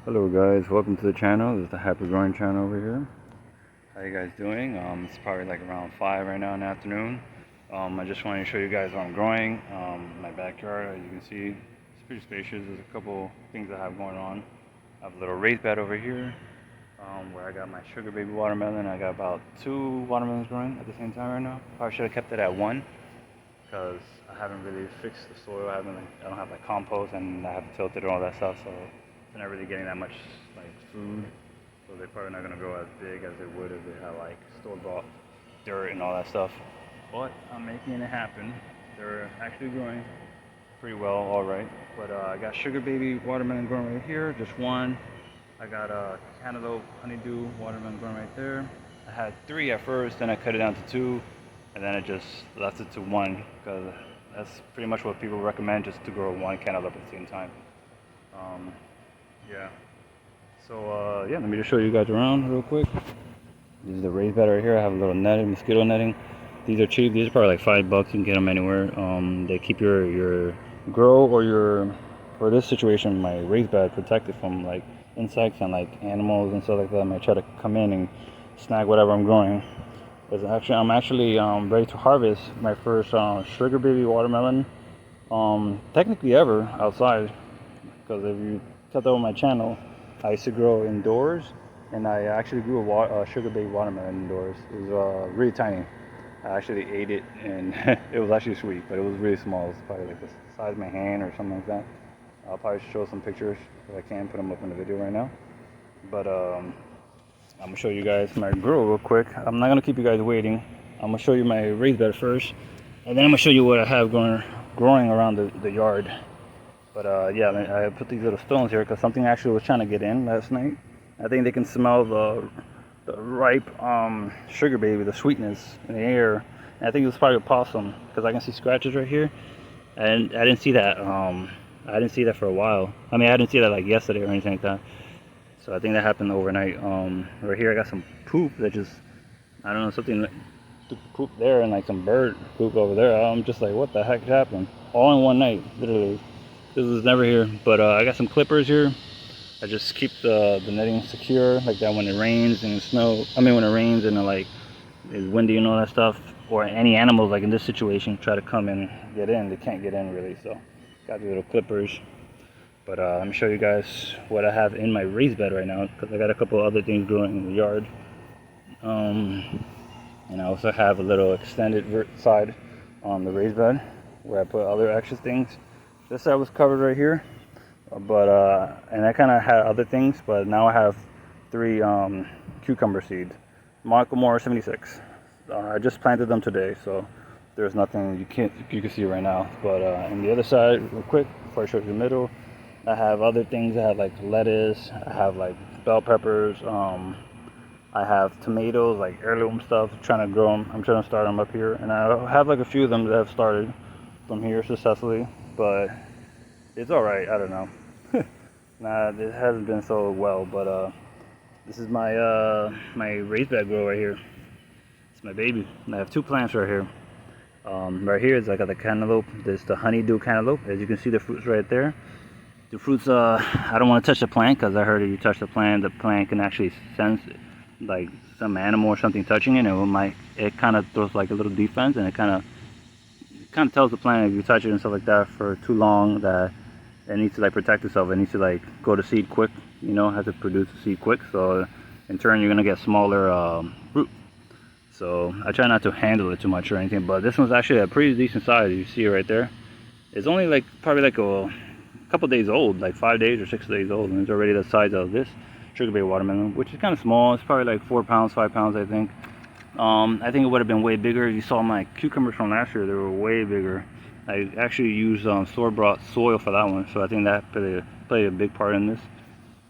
Hello guys, welcome to the channel. This is the Happy Growing channel over here. How you guys doing? It's probably like around 5 right now in the afternoon. I just wanted to show you guys what I'm growing. My backyard, as you can see, it's pretty spacious. There's a couple things I have going on. I have a little raised bed over here where I got my sugar baby watermelon. I got about 2 watermelons growing at the same time right now. Probably should have kept it at 1 because I haven't really fixed the soil. I don't have like compost, and I haven't tilted and all that stuff, so they're not really getting that much like food. So they're probably not gonna grow as big as they would if they had like store-bought dirt and all that stuff. But I'm making it happen. They're actually growing pretty well, all right. But I got sugar baby watermelon growing right here, just one. I got a cantaloupe honeydew watermelon growing right there. I had 3 at first, then I cut it down to 2, and then I just left it to 1 because that's pretty much what people recommend, just to grow 1 cantaloupe at the same time. Um, yeah. So yeah, let me just show you guys around real quick. This is the raised bed right here. I have a little netting, mosquito netting. These are cheap. These are probably like $5. You can get them anywhere. They keep your grow or your, for this situation, my raised bed protected from like insects and like animals and stuff like that. I might try to come in and snag whatever I'm growing. I'm actually ready to harvest my first sugar baby watermelon, technically ever outside. Because if you checked out my channel, I used to grow indoors, and I actually grew a sugar baby watermelon indoors. It was really tiny. I actually ate it, and it was actually sweet, but it was really small. It's probably like the size of my hand or something like that. I'll probably show some pictures if I can, put them up in the video right now. But I'm gonna show you guys my grow real quick. I'm not gonna keep you guys waiting. I'm gonna show you my raised bed first, and then I'm gonna show you what I have growing around the yard. But yeah, I put these little stones here because something actually was trying to get in last night. I think they can smell the ripe sugar baby, the sweetness in the air. And I think it was probably a possum because I can see scratches right here, and I didn't see that. I didn't see that for a while. I mean, I didn't see that like yesterday or anything like that. So I think that happened overnight. Right here I got some poop that just, I don't know, something poop there, and like some bird poop over there. I'm just like, what the heck happened? All in one night, literally. This was never here. But I got some clippers here. I just keep the netting secure like that when it rains and when it rains and like it's windy and all that stuff, or any animals like in this situation try to come and get in, they can't get in really. So got the little clippers. But let me show you guys what I have in my raised bed right now, because I got a couple other things growing in the yard. And I also have a little extended side on the raised bed where I put other extra things. This side was covered right here, but and I kind of had other things, but now I have 3 cucumber seeds, Marklemore 76. I just planted them today, so there's nothing you can see right now. But on the other side, real quick, before I show you the middle, I have other things. I have like lettuce, I have like bell peppers, I have tomatoes, like heirloom stuff, trying to grow them. I'm trying to start them up here, and I have like a few of them that have started from here successfully, but it's all right. I don't know. Nah, it hasn't been so well, but this is my my raised bed grow right here. It's my baby. And I have 2 plants right here. Right here is, I got the cantaloupe. This is the honeydew cantaloupe. As you can see, the fruits right there. The fruits, I don't want to touch the plant because I heard if you touch the plant can actually sense like some animal or something touching it, and it kind of throws like a little defense, and it kind of tells the plant if you touch it and stuff like that for too long that it needs to like protect itself. It needs to like go to seed quick, you know, has to produce the seed quick. So in turn, you're gonna get smaller fruit. So I try not to handle it too much or anything, but this one's actually a pretty decent size. You see it right there. It's only like probably like a couple days old, like 5 days or 6 days old, and it's already the size of this sugar baby watermelon, which is kind of small. It's probably like 4 pounds, 5 pounds, I think. I think it would have been way bigger. You saw my cucumbers from last year; they were way bigger. I actually used store-bought soil for that one, so I think that played a big part in this.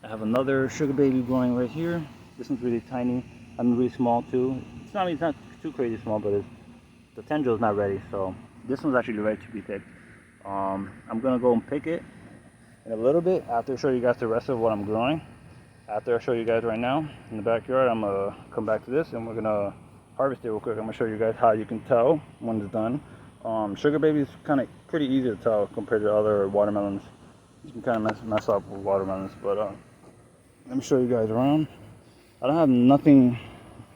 I have another sugar baby growing right here. This one's really tiny. I'm really small too. It's not too crazy small, but the tendril is not ready. So this one's actually ready to be picked. I'm gonna go and pick it in a little bit after I show you guys the rest of what I'm growing. After I show you guys right now in the backyard, I'm gonna come back to this and we're gonna harvest it real quick. I'm gonna show you guys how you can tell when it's done. Sugar baby is kind of pretty easy to tell compared to other watermelons. You can kind of mess up with watermelons, but let me show you guys around. I don't have nothing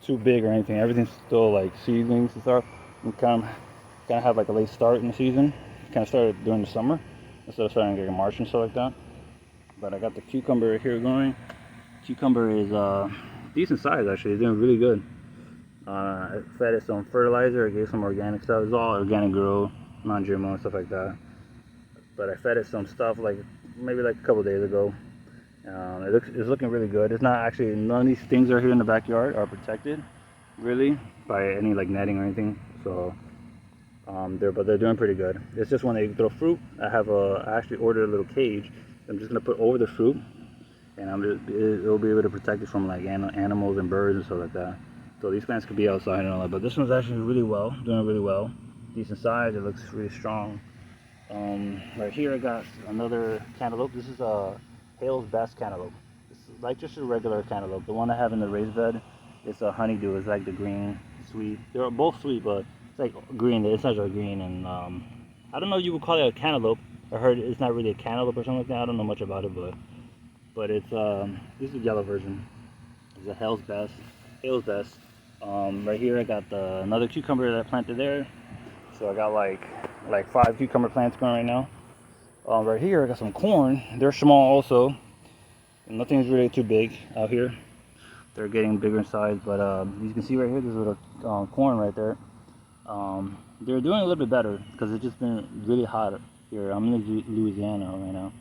too big or anything. Everything's still like seedlings and stuff. And kind of have like a late start in the season. Kind of started during the summer instead of starting like in March and stuff like that. But I got the cucumber here going. Cucumber is decent size actually. It's doing really good. I fed it some fertilizer. I gave some organic stuff. It's all organic grow, non-GMO and stuff like that. But I fed it some stuff like maybe like a couple days ago. It's looking really good. It's not actually, none of these things that are here in the backyard are protected really by any like netting or anything. So they're doing pretty good. It's just when they throw fruit, I actually ordered a little cage. I'm just gonna put over the fruit, and it'll be able to protect it from like animals and birds and stuff like that. So these plants could be outside and all that. But this one's actually doing really well. Decent size. It looks really strong. Right here I got another cantaloupe. This is a Hale's Best cantaloupe. It's like just a regular cantaloupe. The one I have in the raised bed, it's a honeydew. It's like the green, sweet. They're both sweet, but it's like green. It's not really green, and I don't know if you would call it a cantaloupe. I heard it's not really a cantaloupe or something like that. I don't know much about it, but it's this is the yellow version. It's a Hale's Best. Right here I got another cucumber that I planted there. So I got like 5 cucumber plants going right now. Right here I got some corn. They're small also. Nothing's really too big out here. They're getting bigger in size, but you can see right here, there's a little corn right there. They're doing a little bit better because it's just been really hot here. I'm in Louisiana right now,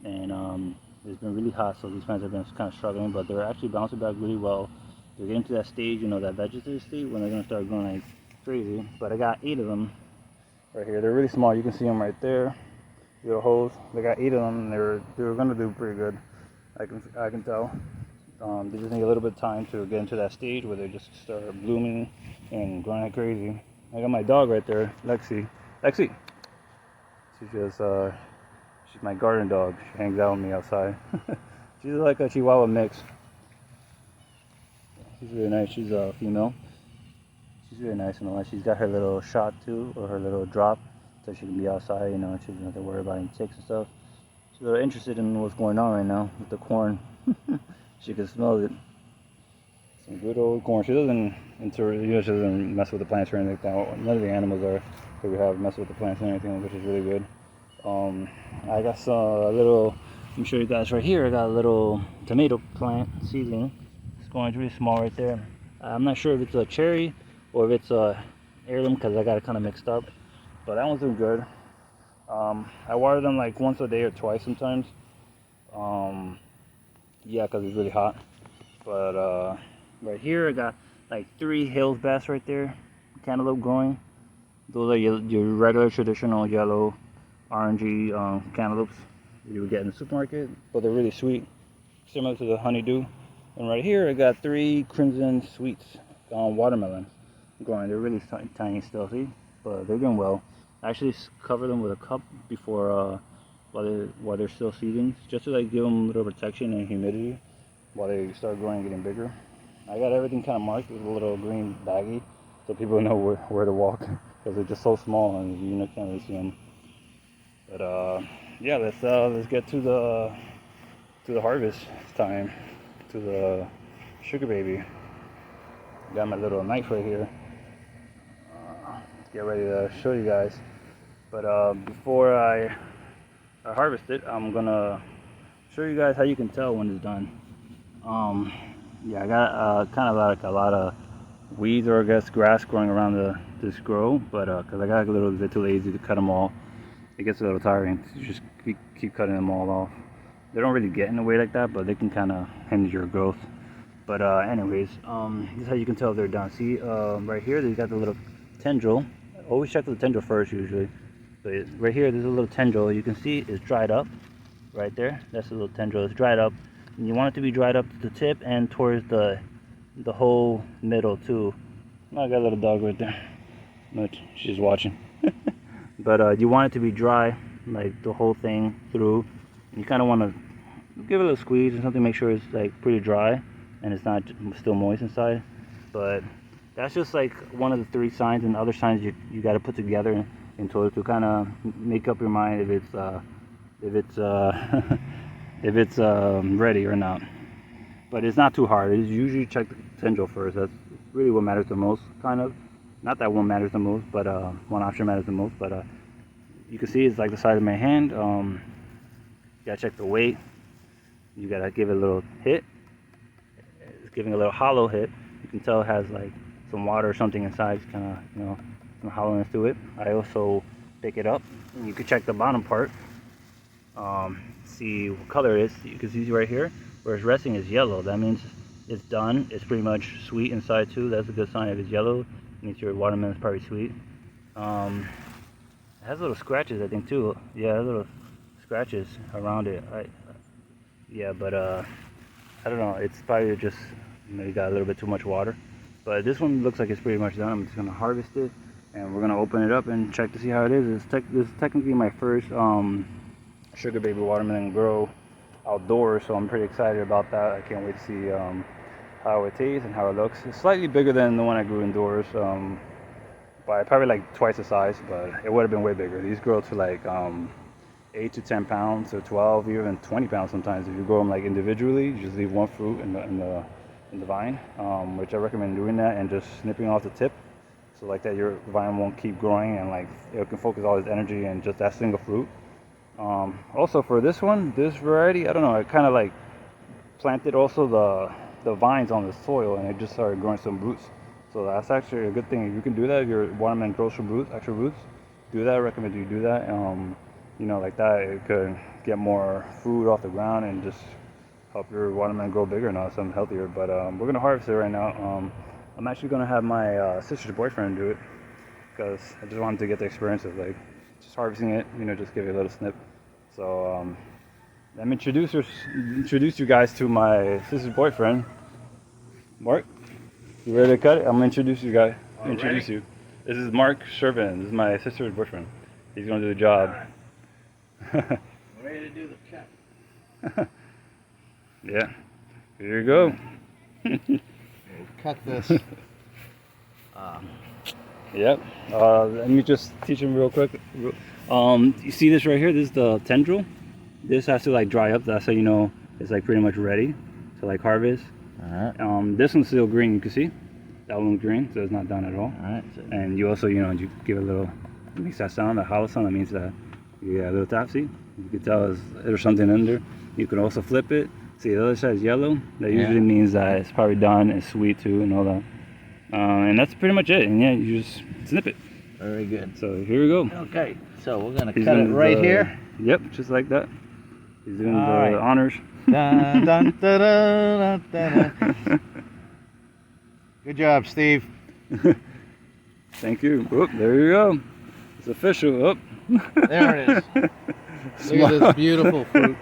and it's been really hot, so these plants have been kind of struggling, but they're actually bouncing back really well. They're getting to that stage, you know, that vegetative state when they're gonna start growing like crazy. But I got 8 of them right here. They're really small. You can see them right there. Little holes. They got 8 of them, and they're gonna do pretty good. I can tell. They just need a little bit of time to get into that stage where they just start blooming and growing like crazy. I got my dog right there, Lexi. She's my garden dog. She hangs out with me outside. She's like a Chihuahua mix. She's really nice. She's a female. She's really nice and all that. She's got her little shot too, or her little drop, so she can be outside, you know, and she doesn't have to worry about any ticks and stuff. She's a little interested in what's going on right now with the corn. She can smell it. Some good old corn. She doesn't she doesn't mess with the plants or anything like that. None of the animals that we have mess with the plants or anything, which is really good. I got a little, let me show you guys right here. I got a little tomato plant seedling. It's going really small right there. I'm not sure if it's a cherry or if it's a heirloom because I got it kind of mixed up. But that one's doing good. I water them like once a day or twice sometimes. Yeah, because it's really hot. But right here I got like 3 Hale's Best right there, cantaloupe growing. Those are your regular traditional yellow, orangey cantaloupes you would get in the supermarket, but they're really sweet, similar to the honeydew. And right here I got 3 Crimson Sweets watermelons growing. They're really tiny still, see? But they're doing well. I actually cover them with a cup before while they're still seedlings, just to like give them a little protection and humidity while they start growing and getting bigger. I got everything kind of marked with a little green baggie so people know where to walk because they're just so small and you can't really see them. But yeah, let's get to the harvest time, to the sugar baby. Got my little knife right here. Let's get ready to show you guys. But before I harvest it, I'm gonna show you guys how you can tell when it's done. Yeah, I got kind of like a lot of weeds or I guess grass growing around this grow, but because I got a little bit too lazy to cut them all. It gets a little tiring to just keep cutting them all off. They don't really get in the way like that, but they can kind of hinder your growth. But anyways, this is how you can tell if they're done. See, right here they got the little tendril. Always check the tendril first usually. But right here there's a little tendril. You can see it's dried up. Right there, that's a little tendril. It's dried up. And you want it to be dried up to the tip and towards the whole middle too. Oh, I got a little dog right there. But she's watching. But you want it to be dry, like the whole thing through. And you kind of want to give it a little squeeze or something, make sure it's like pretty dry and it's not still moist inside. But that's just like one of the 3 signs, and other signs you got to put together in order to kind of make up your mind if it's if it's ready or not. but it's not too hard. You usually check the tendril first. That's really what matters the most, kind of. Not that one matters the most, but one option matters the most. But you can see it's like the size of my hand. You gotta check the weight. You gotta give it a little hit. It's giving a little hollow hit. You can tell it has like some water or something inside. It's kind of, you know, some hollowness to it. I also pick it up, and you can check the bottom part. See what color it is. You can see right here where it's resting is yellow. That means it's done. It's pretty much sweet inside too. That's a good sign. If it's yellow, it means your watermelon is probably sweet. It has little scratches, I think, too. Yeah, little scratches around it. Yeah, but I don't know. It's probably just maybe got a little bit too much water. But this one looks like it's pretty much done. I'm just gonna harvest it, and we're gonna open it up and check to see how it is. This is technically my first sugar baby watermelon grow outdoors, so I'm pretty excited about that. I can't wait to see how it tastes and how it looks. It's slightly bigger than the one I grew indoors, by probably like twice the size, but it would have been way bigger. These grow to like 8 to 10 pounds or 12, even 20 pounds sometimes. If you grow them like individually, you just leave one fruit in the vine, which I recommend doing that, and just snipping off the tip, so like that your vine won't keep growing, and like it can focus all its energy in just that single fruit. Also for this one, this variety, I don't know, I kind of like planted also the vines on the soil, and it just started growing some roots. So that's actually a good thing. If you can do that, if your watermelon grows from roots, actual roots, do that. I recommend you do that. You know, like that, it could get more food off the ground and just help your watermelon grow bigger and something healthier. But we're gonna harvest it right now. I'm actually gonna have my sister's boyfriend do it, because I just wanted to get the experience of like just harvesting it. You know, just give it a little snip. So let me introduce you guys to my sister's boyfriend, Mark. You ready to cut it? I'm gonna introduce you guys. Introduce you. This is Mark Shervin. This is my sister's boyfriend. He's gonna do the job. Right. Ready to do the cut. Yeah. Here you go. Cut this. Yep. Let me just teach him real quick. You see this right here? This is the tendril. This has to like dry up. That's how you know it's like pretty much ready to like harvest. This one's still green. You can see that one's green, so it's not done at all. And you also, you know, you give a little, it makes that sound, that hollow sound. That means that you got a little topsy. You can tell there's something under. You can also flip it. See, the other side is yellow. That usually means that it's probably done. It's sweet too, and all that. And that's pretty much it. And yeah, you just snip it. Very good. So here we go. Okay, so we're gonna cut it right here. Yep, just like that. He's doing the honors. Dun, dun, dun, dun, dun, dun. Good job, Steve. Thank you. Whoop, there you go. It's official. Up. There it is. Look at this beautiful fruit.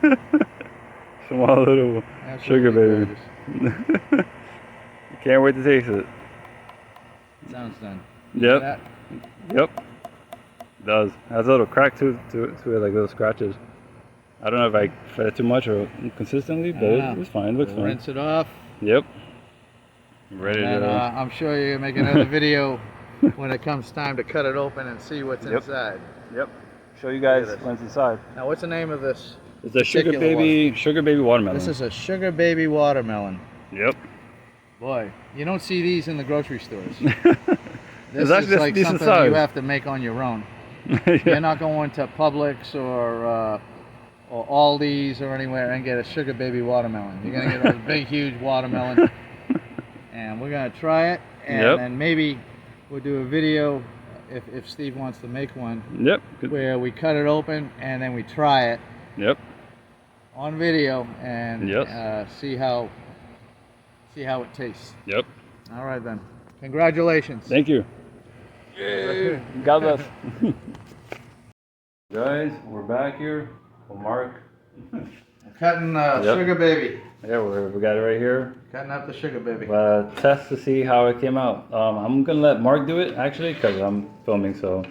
Small little sugar baby. Can't wait to taste it. Sounds done. Yep. Yep. It does. It has a little crack to it, like little scratches. I don't know if I fed it too much or consistently, but it's fine. It looks fine. Rinse it off. Yep. Ready to. I'm sure you'll make another video when it comes time to cut it open and see what's inside. Yep. Show you guys what's inside. Now, what's the name of this? It's a sugar baby watermelon. This is a sugar baby watermelon. Yep. Boy, you don't see these in the grocery stores. This is like decent something size. you have to make on your own. You're not going to Publix or Aldi's or anywhere and get a sugar baby watermelon. You're gonna get a big, huge watermelon, and we're gonna try it, and then maybe we'll do a video if Steve wants to make one. Yep. Where we cut it open and then we try it. Yep. On video and see how it tastes. Yep. All right then. Congratulations. Thank you. Yay. God bless. Guys, we're back here with Mark. Cutting sugar baby. Yeah, we got it right here. Cutting up the sugar baby. Test to see how it came out. I'm gonna let Mark do it actually, because I'm filming. So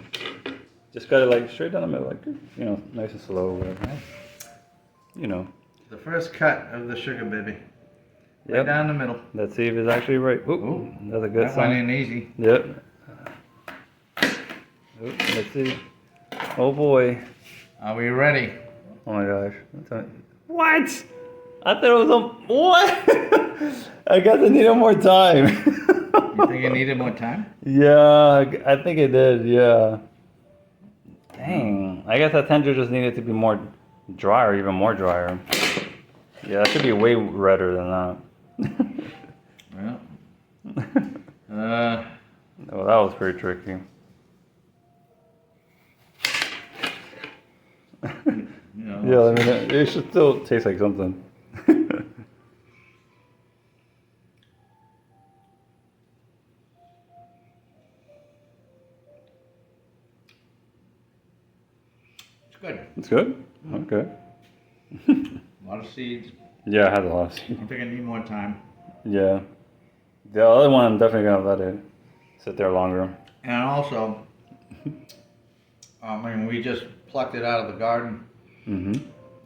just cut it like straight down the middle, like, you know, nice and slow. Whatever. You know. The first cut of the sugar baby. Right down the middle. Let's see if it's actually right. Ooh, that's a good sign. That one ain't easy. Yep. Ooh, let's see. Oh boy. Are we ready? Oh my gosh. What? I thought it was a... What? I guess I needed more time. You think it needed more time? Yeah, I think it did. Yeah. Dang. I guess that tender just needed to be more drier, even more drier. Yeah, that should be way redder than that. Well, Oh, that was pretty tricky. Yeah, I mean, it should still taste like something. it's good. It's good? Okay. A lot of seeds. Yeah, it has a lot of I seeds. think I need more time. Yeah. The other one, I'm definitely gonna let it sit there longer. And also, we just plucked it out of the garden. Mm-hmm.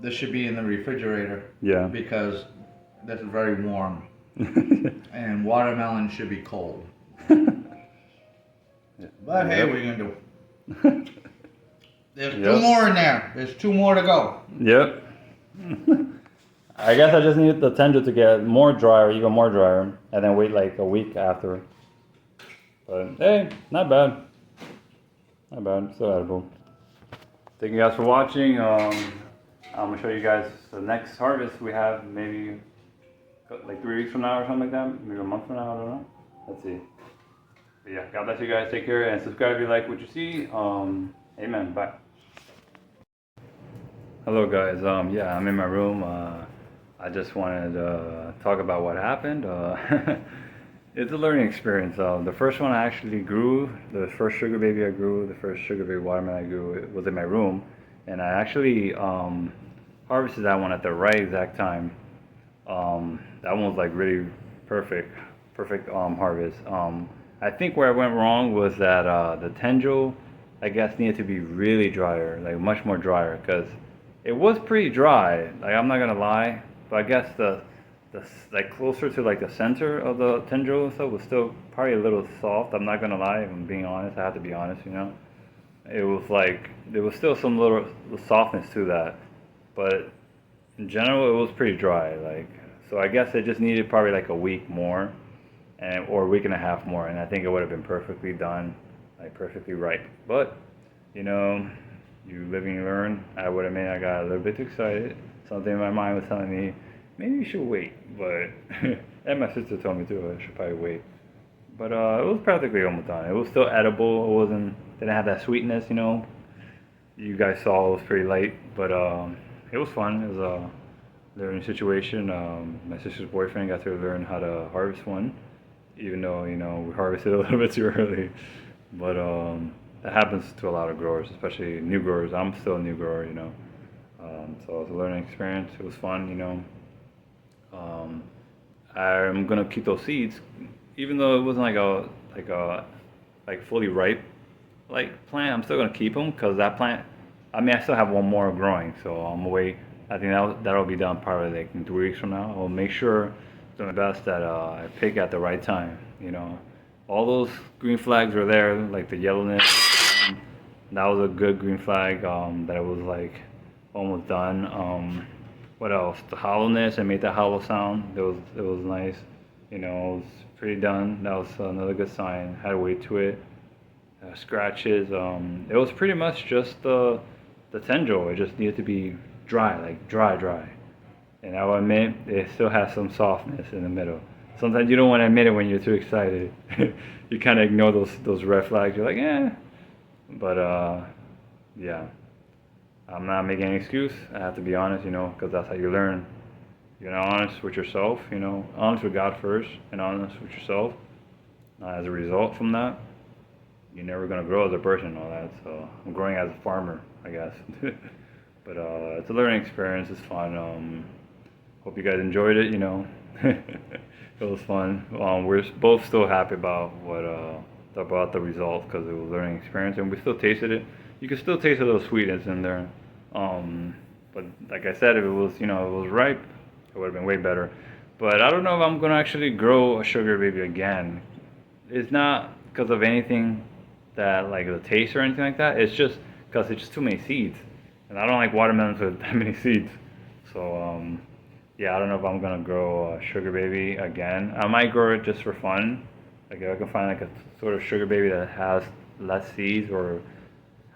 This should be in the refrigerator Yeah. because this is very warm. And watermelon should be cold. But hey, what are you gonna do? There's Yep. 2 more in there. There's 2 more to go. Yep. I guess I just need the tender to get more drier, even more drier, and then wait like a week after. But hey, not bad. Not bad. Still edible. Thank you guys for watching. I'm gonna show you guys the next harvest we have, maybe like 3 weeks from now or something like that. Maybe a month from now. I don't know. Let's see. But yeah, God bless you guys. Take care and subscribe if you like what you see. Amen. Bye. Hello guys. Yeah, I'm in my room. I just wanted to talk about what happened. It's a learning experience. The first one I actually grew, the first sugar baby I grew, the first sugar baby watermelon I grew, it was in my room, and I actually harvested that one at the right exact time. That one was like really perfect harvest. I think where I went wrong was that the tendril, I guess, needed to be really drier, like much more drier, because it was pretty dry. Like I'm not gonna lie, but I guess the like closer to like the center of the tendril and stuff was still probably a little soft. I'm not gonna lie. If I'm being honest, I have to be honest. You know, it was like there was still some little softness to that, but in general it was pretty dry. Like so, I guess it just needed probably like a week more, and or a week and a half more, and I think it would have been perfectly done, like perfectly ripe. But you know, you live and you learn. I would admit I got a little bit too excited. Something in my mind was telling me maybe you should wait, but and my sister told me too I should probably wait. But it was practically almost done. It was still edible. It didn't have that sweetness, you know. You guys saw it was pretty light, but it was fun. It was a learning situation. My sister's boyfriend got to learn how to harvest one, even though you know we harvested a little bit too early. But that happens to a lot of growers, especially new growers. I'm still a new grower, you know. So it was a learning experience. It was fun, you know. I'm gonna keep those seeds, even though it wasn't like fully ripe like plant. I'm still gonna keep them because that plant. I mean, I still have one more growing, so I'm gonna wait. I think that'll be done probably like in 3 weeks from now. I'll make sure, do my best that I pick at the right time. You know, all those green flags were there, like the yellowness. That was a good green flag. That it was like almost done. What else? The hollowness. I made that hollow sound. It was nice. You know, it was pretty done. That was another good sign. Had weight to it. Scratches. It was pretty much just the tendril. It just needed to be dry, like dry. And I will admit, it still has some softness in the middle. Sometimes you don't want to admit it when you're too excited. You kind of ignore those red flags. You're like, eh. But yeah. I'm not making any excuse. I have to be honest, you know, because that's how you learn. You're not honest with yourself, you know, honest with God first, and honest with yourself. As a result from that, you're never gonna grow as a person and all that. So I'm growing as a farmer, I guess. But it's a learning experience. It's fun. Hope you guys enjoyed it. You know, it was fun. We're both still happy about about the result because it was a learning experience, and we still tasted it. You can still taste a little sweetness in there. But like I said, if it was, you know, it was ripe, it would have been way better. But I don't know if I'm gonna actually grow a sugar baby again. It's not because of anything that like the taste or anything like that. It's just because it's just too many seeds, and I don't like watermelons with that many seeds. So yeah, I don't know if I'm gonna grow a sugar baby again. I might grow it just for fun. Like if I can find like a sort of sugar baby that has less seeds, or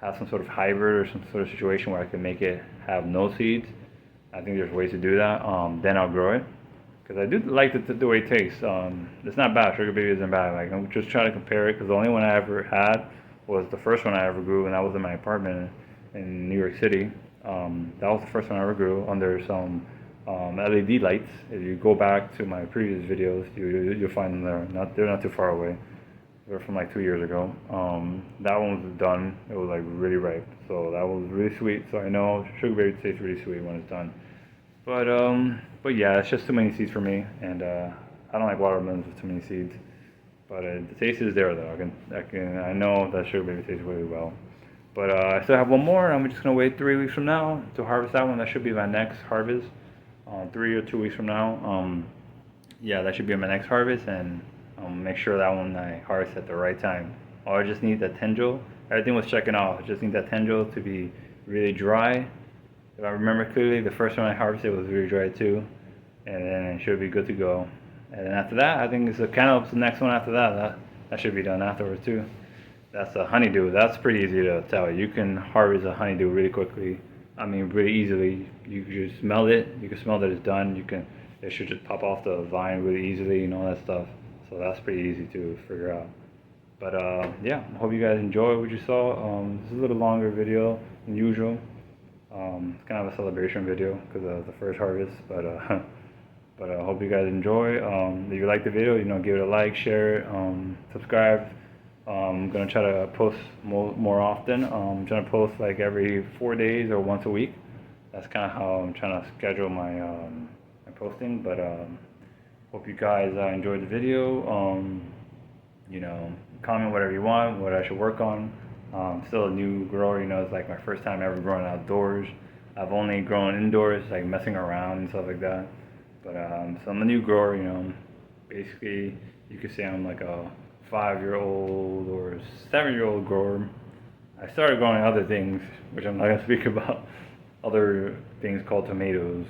have some sort of hybrid or some sort of situation where I can make it have no seeds. I think there's ways to do that. Then I'll grow it, because I do like the way it tastes. It's not bad. Sugar baby isn't bad. Like I'm just trying to compare it, because the only one I ever had was the first one I ever grew, and that was in my apartment in New York City. That was the first one I ever grew under some LED lights. If you go back to my previous videos, you'll find them there. They're not too far away. They're from like 2 years ago. That one was done. It was like really ripe, so that was really sweet. So I know sugar baby tastes really sweet when it's done. But yeah, it's just too many seeds for me, and I don't like watermelons with too many seeds. But the taste is there though. I know that sugar baby tastes really well. But I still have one more. I'm just gonna wait 3 weeks from now to harvest that one. That should be my next harvest. 3 or 2 weeks from now. Yeah, that should be my next harvest, and make sure that one I harvest at the right time. Oh, I just need that tendril. Everything was checking off. I just need that tendril to be really dry. If I remember clearly, the first one I harvested was really dry too, and then it should be good to go. And then after that, I think it's the cantaloupe's the next one after that. That should be done afterwards too. That's a honeydew. That's pretty easy to tell. You can harvest a honeydew really quickly. I mean, really easily. You can just smell it. You can smell that it's done. It should just pop off the vine really easily and all that stuff. So that's pretty easy to figure out. But yeah, I hope you guys enjoyed what you saw. This is a little longer video than usual. It's kind of a celebration video because of the first harvest. But but I hope you guys enjoy. If you like the video, give it a like, share it, subscribe. I'm gonna try to post more often. I'm trying to post like every 4 days or once a week. That's kind of how I'm trying to schedule my my posting. But hope you guys enjoyed the video. Comment whatever you want, what I should work on. Still a new grower. It's like my first time ever growing outdoors. I've only grown indoors, like messing around and stuff like that. But so I'm a new grower. Basically you could say I'm like a 5-year-old or 7-year-old grower. I started growing other things, which I'm not gonna speak about. Other things called tomatoes,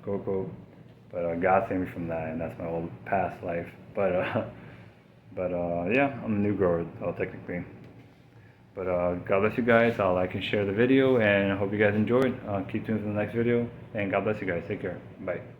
cocoa. But God saved me from that, and that's my old past life. But yeah, I'm a new grower, technically. But God bless you guys. I'll like and share the video, and I hope you guys enjoyed. Keep tuned for the next video, and God bless you guys. Take care. Bye.